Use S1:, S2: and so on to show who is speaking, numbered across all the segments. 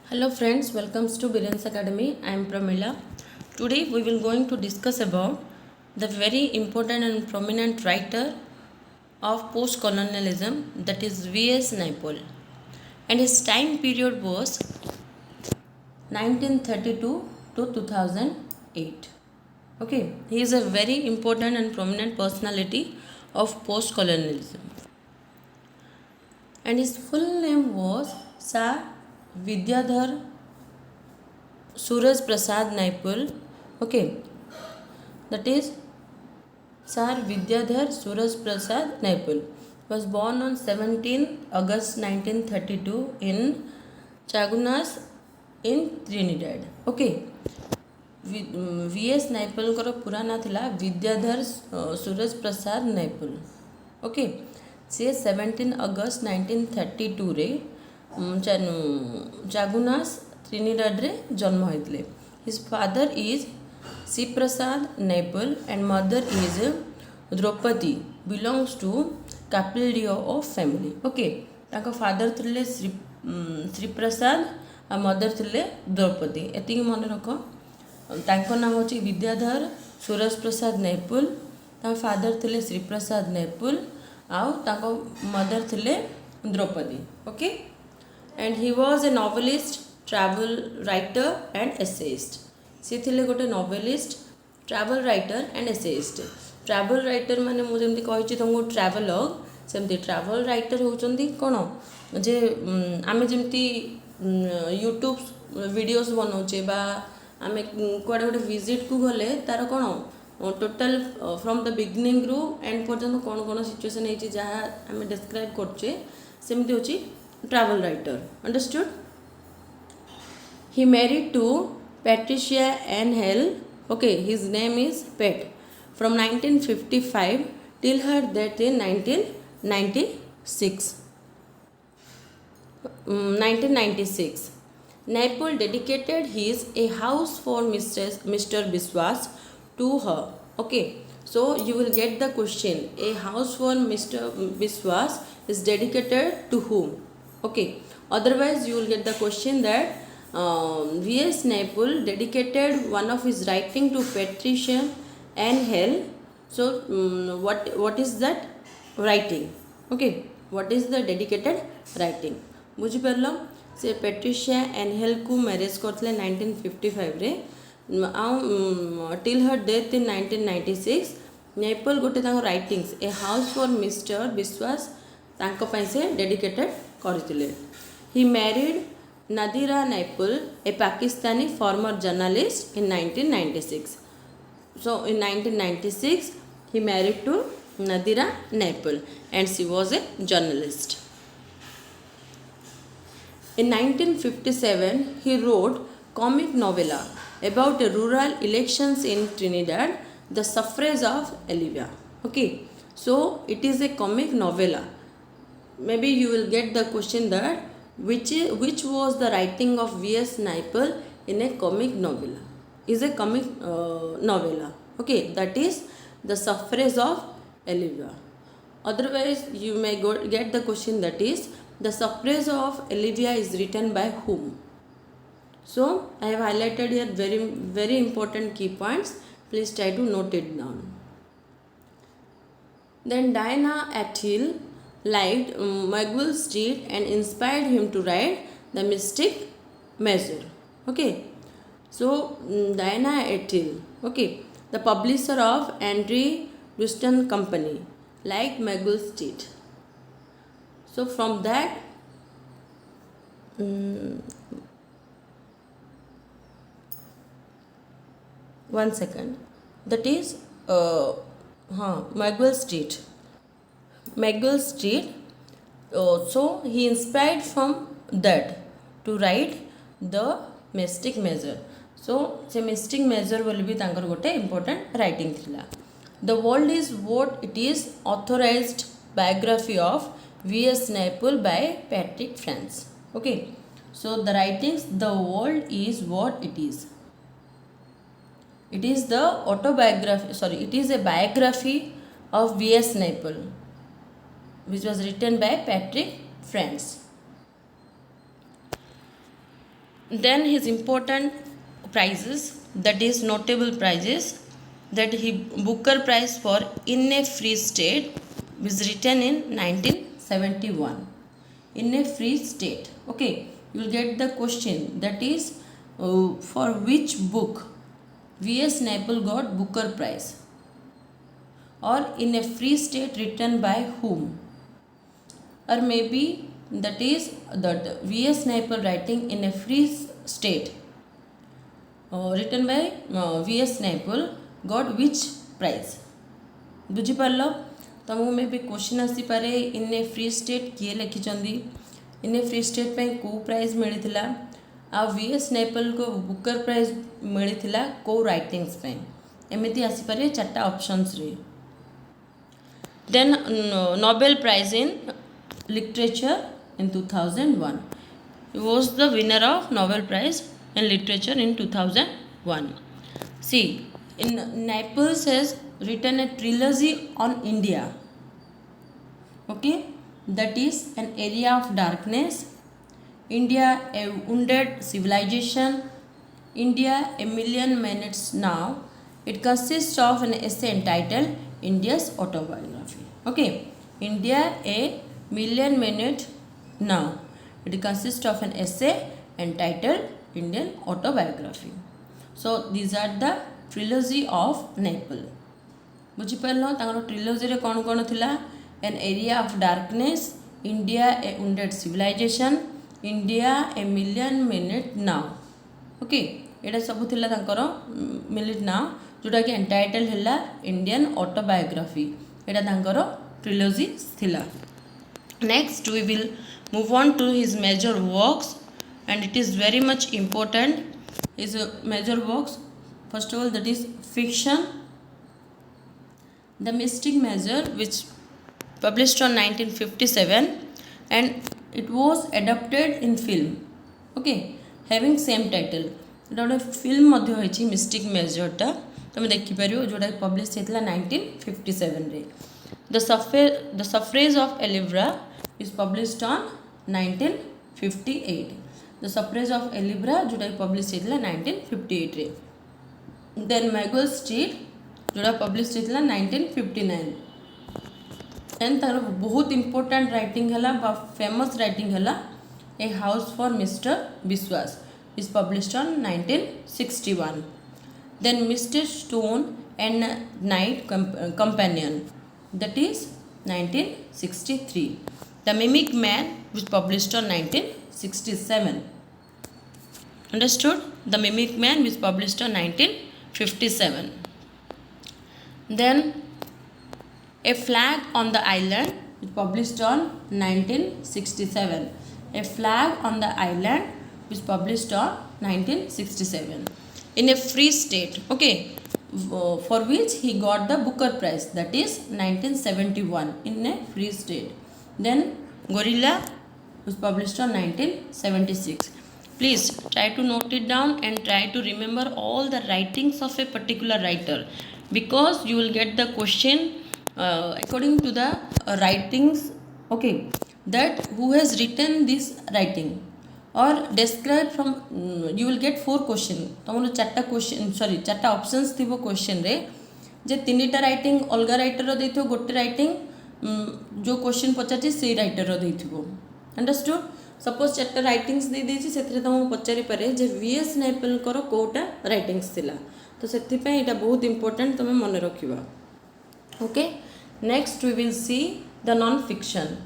S1: Hello friends, welcome to Birens Academy. I am Pramila. Today we will going to discuss about the very important and prominent writer of post-colonialism, that is V.S. Naipaul, and his time period was 1932 to 2008. Okay, he is a very important and prominent personality of post-colonialism, and his full name was Sir Vidyadhar Suraj Prasad Naipal. Okay, that is Sir Vidyadhar Suraj Prasad Naipal was born on 17 August 1932 in Chagunas in Trinidad. Okay, V.S. Naipal को पूरा ना थिला Vidyadhar Suraj Prasad नाइपल. Okay, से 17 अगस्त 1932 रे चागुनास Trinidad रे जन्म होइतले. His father is C Prasad Naipaul and mother is Draupadi belongs to Capildeo of family. Okay, ताका फादर थिले श्री प्रसाद आ मदर थिले द्रौपदी. एतिक मन रख. तांको नाम होची विद्याधर सूरज प्रसाद नाइपल. ता फादर थिले श्री प्रसाद नाइपल आउ ताको मदर थिले Draupadi. Okay, and he was a novelist, travel writer and essayist. सी थिले गोटे novelist, travel writer and essayist. Travel writer माने मु जेमति कहिछि तुमको ट्रैवलॉग, सेमति ट्रैवल राइटर होचंदी कोन जे आमे जेमति यूट्यूब वीडियोस बनाउछे बा आमे कुआडे गोटे विजिट को गले तार कोन टोटल फ्रॉम द बिगिनिंग रु एंड पर्यंत कोन कोन सिचुएशन हेछि जहा आमे डिस्क्राइब करछे सेमति होछि travel writer. Understood. He married to Patricia Ann Hale. Okay, his name is Pet. From 1955 till her death in 1996. 1996. Naipaul dedicated his A House for Mr. Biswas to her. Okay, so you will get the question. A House for Mr. Biswas is dedicated to whom? Okay, otherwise you will get the question that V.S. Naipaul dedicated one of his writing to Patricia Ann Hale. So what is that writing? Okay, what is the dedicated writing? बुझी पारल. से Patricia N hello को marriage करते 1955 रे till her death in 1996. नाइपल गोटे writings a house for mister विश्वास से dedicated करते. He married Nadira Naipaul, a Pakistani former journalist, in 1996. So in 1996 he married to Nadira Naipaul and she was a journalist. In 1957 he wrote comic novella about a rural elections in Trinidad, The Suffrage of Olivia. Okay, so it is a comic novella. Maybe you will get the question that which was the writing of V.S. Naipaul in a comic novella. Is a comic novella. Okay, that is The Suffrage of Olivia. Otherwise you may get the question that is The Suffrage of Olivia is written by whom? So I have highlighted here very important key points. Please try to note it down. Then Diana Athill liked Magwell Street and inspired him to write The Mystic Measure. Okay, so Diana Athill, okay, the publisher of Andre Ruston Company, liked Magwell Street. So from that one second, that is Magwell Street. Magwell Street. So he inspired from that to write The Mystic Measure. So se Mystic Measure will be तांकर गोटे important writing थिला. The World is What It Is, authorized biography of V.S. Naipaul by Patrick France. Okay, so the writings The World is What It Is. It is the autobiography. Sorry, it is a biography of V.S. Naipaul, which was written by Patrick France. Then his important prizes, that is notable prizes, that he Booker Prize for In a Free State was written in 1971. In a Free State. Okay, you will get the question, that is for which book V.S. Naipaul got Booker Prize, or In a Free State written by whom, or maybe that is that V.S. Naipaul writing In a Free State written by V.S. Naipaul got which prize. बुझीपार तुमको मे भी question आसीपे इन ए free state किए लिखिं, इन ए free state पे को prize मिलता, आ V.S. नैपल को Booker prize मिलता को writings पे, एमती आसीपे चार्टा ऑप्शंस रे. Then Nobel prize in literature in 2001. He was the winner of Nobel Prize in Literature in 2001. See, in Naipaul has written a trilogy on India. Okay, that is An Area of Darkness, India a Wounded Civilization, India a Million Minutes Now. It consists of an essay entitled India's Autobiography. Okay, India a Million Minutes Now. It consists of an essay entitled Indian Autobiography. So these are the trilogy of Naipaul. बुझीपार तांकर trilogy रे कौन कौन थिला? An area of darkness, India a wounded civilization, India a million minute now. Okay, एटा सब थिला तांकर मिनिट नाउ, जोटा कि एंटाइटल हैला इंडियन ऑटोबायोग्राफी. एटा तांकर ट्रिलोजी थिला. Next we will move on to his major works, and it is very much important. His major works, first of all, that is fiction, The Mystic Measure, which published on 1957, and it was adapted in film. Okay, having same title. गोटे film मध्य होइछि mystic मेजरटा तुम देखिपार जोटा publish होता 1957 रे. The suffrage of एलिब्रा is published on 1958. The Suffrage of Elibra जोटा published होता 1958 रे. Then Magwell Street जोटा published होता 1959. एंड तार बहुत इंपोर्टेंट राइटिंग है बा फेमस राइटिंग है ए हाउस फॉर मिस्टर विश्वास is published on 1961. Then Mr. Stone and Night Companion, that is 1963. The Mimic Man was published on 1967. Understood? The Mimic Man was published on 1957. Then A Flag on the Island was published on 1967. A Flag on the Island was published on 1967. In a Free State, okay, for which he got the Booker Prize, that is 1971, in a Free State. Then Gorilla was published on 1976. Please try to note it down and try to remember all the writings of a particular writer, because you will get the question according to the writings, okay, that who has written this writing, or describe from you will get 4 question. तुम चार्टा question sorry चार्टा options थी question रे जे 3टा writing अलग writer देथिबो, गोटे writing जो question पचारछि से writer देथिबो. Understood? Suppose 4टा writings दे देछि, सेथरे तुम पचारि पारे जे V.S. नाइपल कर कोटा राइटिंग्स थिला, तो सेथि पे एटा बहुत इंपोर्टेंट तुम मन रखिबा. Okay, next we will see the non fiction.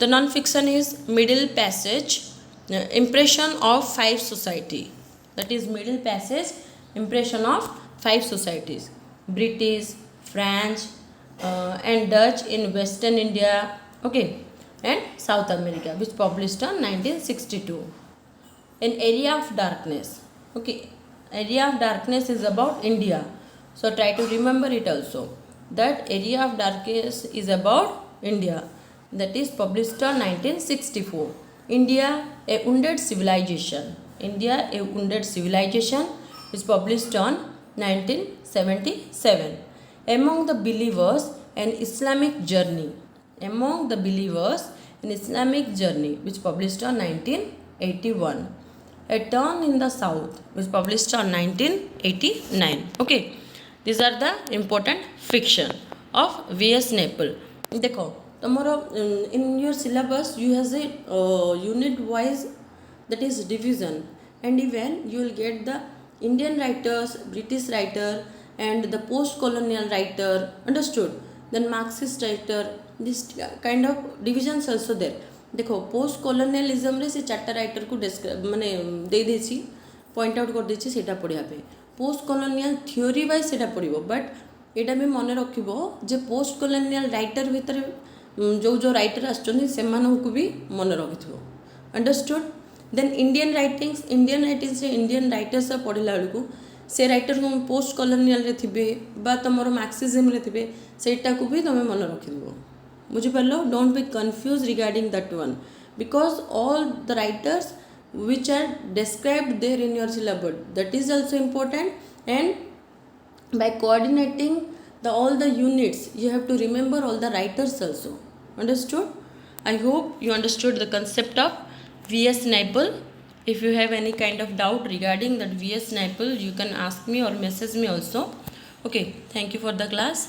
S1: The non-fiction is Middle Passage, Impression of 5 Society. That is Middle Passage, Impression of 5 Societies. British, French, and Dutch in Western India, okay, and South America, which published on 1962. An Area of Darkness. Okay, Area of Darkness is about India. So try to remember it also. That Area of Darkness is about India. That is published on 1964. India, a Wounded Civilization. India, a Wounded Civilization is published on 1977. Among the Believers, an Islamic Journey. Among the Believers, an Islamic Journey, which published on 1981. A Turn in the South, which published on 1989. Okay, these are the important fiction of V.S. Naipaul. देखो तुम्हारा in your syllabus you has a unit wise, that is division, and even you will get the Indian writers, British writer, and the post-colonial writer, understood, then Marxist writer, this kind of divisions also there. देखो post colonialism रे से चार्टा writer को describe माने दे देछि, point out कर देछि, सेटा पढ़िया पे पोस्ट कॉलोनियल थ्योरी वाइज सेटा पढ़िबो, बट एटा भी मन रखिबो जे पोस्ट कॉलोनियल राइटर भितर जो जो राइटर आछन से मानकु भी मन रखिथिबो, अंडरस्टूड. देन इंडियन राइटिंग्स से इंडियन राइटर्स पढ़ला बेलू से राइटर को पोस्ट कॉलोनियल रे थिबे बा तमर मार्क्सिज्म रे थिबे, सेटा को भी तमे मन रखिदिबो. बुझिपार. Don't be confuse regarding that one, because all the writers which are described there in your syllabus, that is also important, and by coordinating all the units you have to remember all the writers also, understood. I hope you understood the concept of V.S. Naipaul. If you have any kind of doubt regarding that V.S. Naipaul, you can ask me or message me also. Okay, thank you for the class.